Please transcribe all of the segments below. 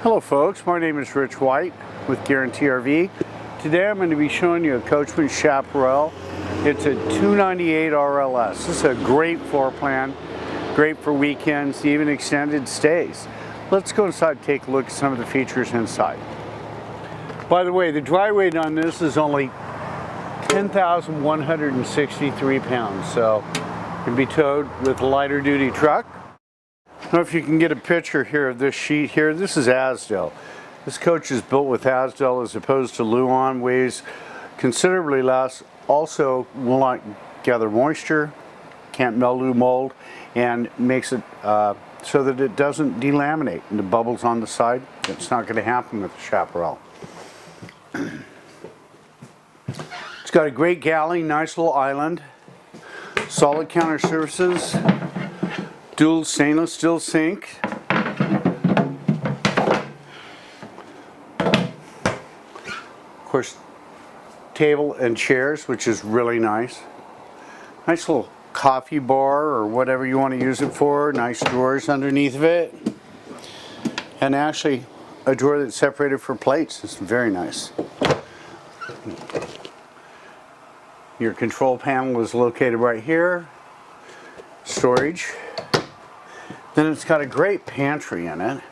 Hello folks, my name is Rich White with Guarantee RV. Today I'm going to be showing you a Coachmen Chaparral. It's a 298 RLS. This is a great floor plan, great for weekends, even extended stays. Let's go inside and take a look at some of the features inside. By the way, the dry weight on this is only 10,163 pounds, so it can be towed with a lighter duty truck. I don't know if you can get a picture here of this sheet here. This is Asdel. This coach is built with Asdel as opposed to Luan, weighs considerably less, also will not gather moisture, can't mildew, mold, and makes it so that it doesn't delaminate into bubbles on the side. It's not going to happen with the Chaparral. It's got a great galley, nice little island, solid counter surfaces, dual stainless steel sink, of course table and chairs, which is really nice. Nice little coffee bar or whatever you want to use it for. Nice drawers underneath of it, and actually a drawer that's separated for plates. It's very nice. Your control panel is located right here. Storage. Then it's got a great pantry in it.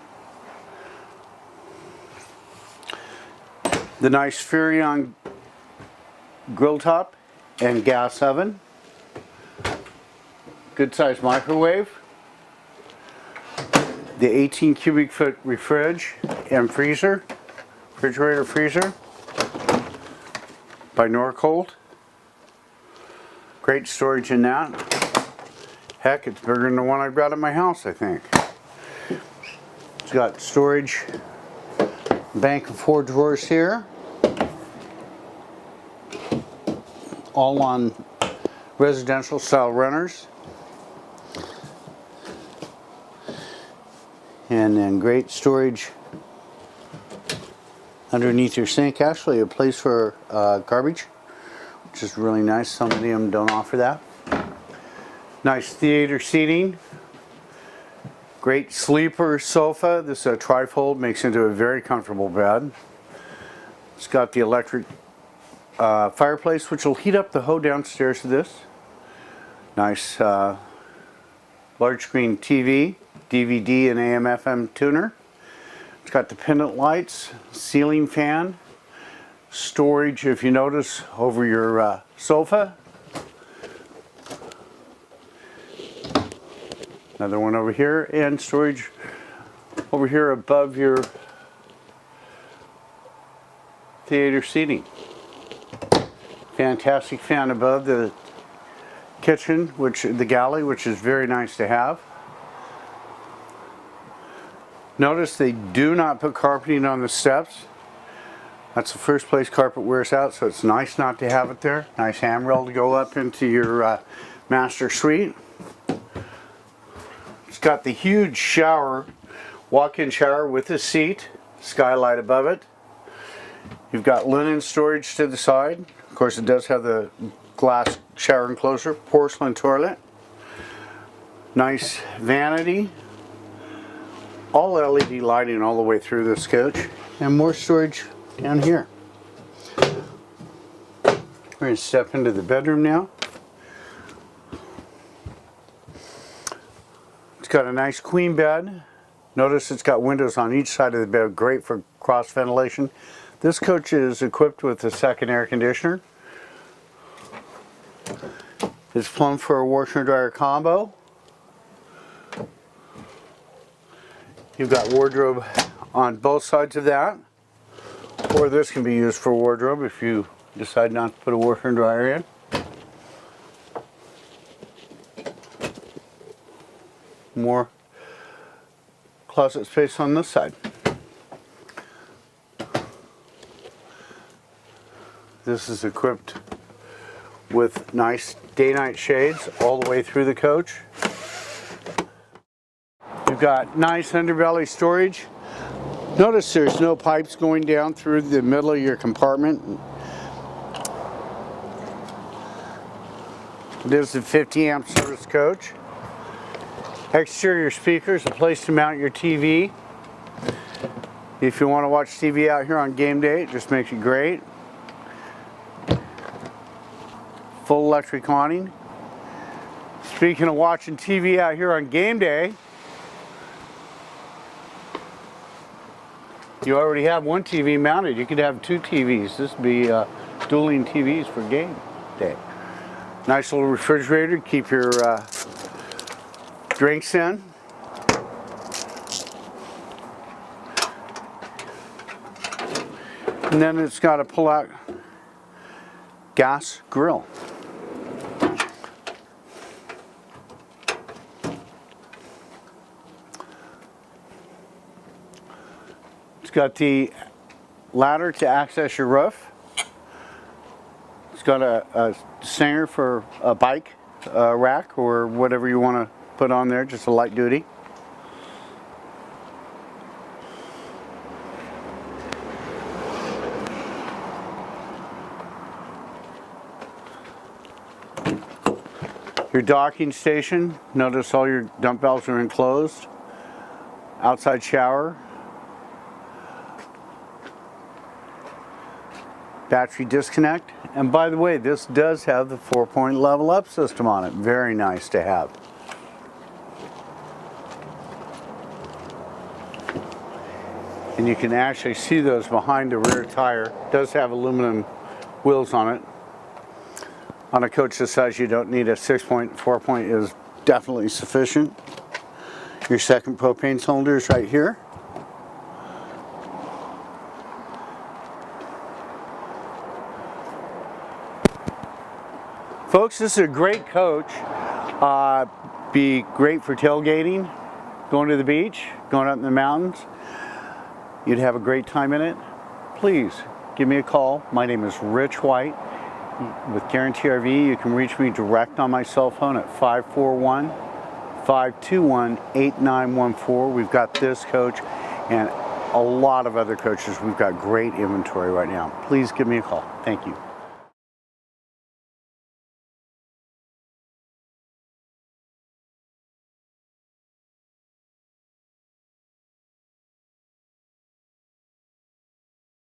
The nice Furrion grill top and gas oven. Good sized microwave. The 18 cubic foot and refrigerator freezer by Norcold. Great storage in that. Heck, it's bigger than the one I've got at my house, I think. It's got storage, bank of 4 drawers here, all on residential style runners. And then great storage underneath your sink. Actually, a place for garbage, which is really nice. Some of them don't offer that. Nice theater seating. Great sleeper sofa. This is a trifold, makes into a very comfortable bed. It's got the electric fireplace, which will heat up the whole downstairs of this. Nice large screen TV, DVD and AM/FM tuner. It's got the pendant lights, ceiling fan, storage, if you notice, over your sofa. Another one over here, and storage over here above your theater seating. Fantastic fan above the kitchen, the galley, which is very nice to have. Notice they do not put carpeting on the steps. That's the first place carpet wears out, so it's nice not to have it there. Nice handrail to go up into your master suite. It's got the huge shower, walk-in shower with a seat, skylight above it. You've got linen storage to the side. Of course, it does have the glass shower enclosure, porcelain toilet. Nice vanity. All LED lighting all the way through this coach. And more storage down here. We're going to step into the bedroom now. It's got a nice queen bed. Notice it's got windows on each side of the bed, great for cross ventilation. This coach is equipped with a second air conditioner. It's plumbed for a washer and dryer combo. You've got wardrobe on both sides of that, or this can be used for wardrobe if you decide not to put a washer and dryer in. More closet space on this side. This is equipped with nice day-night shades all the way through the coach. You've got nice underbelly storage. Notice there's no pipes going down through the middle of your compartment. It is a 50 amp service coach. Exterior speakers, a place to mount your TV. If you want to watch TV out here on game day, it just makes it great. Full electric awning. Speaking of watching TV out here on game day, you already have one TV mounted. You could have two TVs. This would be dueling TVs for game day. Nice little refrigerator. Keep your drinks in. And then it's got a pull-out gas grill. It's got the ladder to access your roof. It's got a stanger for a bike rack or whatever you want to put on there, just a light duty. Your docking station, notice all your dump valves are enclosed. Outside shower. Battery disconnect. And by the way, this does have the 4-point level up system on it. Very nice to have. And you can actually see those behind the rear tire. It does have aluminum wheels on it. On a coach this size, you don't need a 6-point. 4-point is definitely sufficient. Your second propane cylinder is right here. Folks, this is a great coach. Be great for tailgating, going to the beach, going out in the mountains. You'd have a great time in it. Please give me a call. My name is Rich White with Guarantee RV. You can reach me direct on my cell phone at 541-521-8914. We've got this coach and a lot of other coaches. We've got great inventory right now. Please give me a call. Thank you.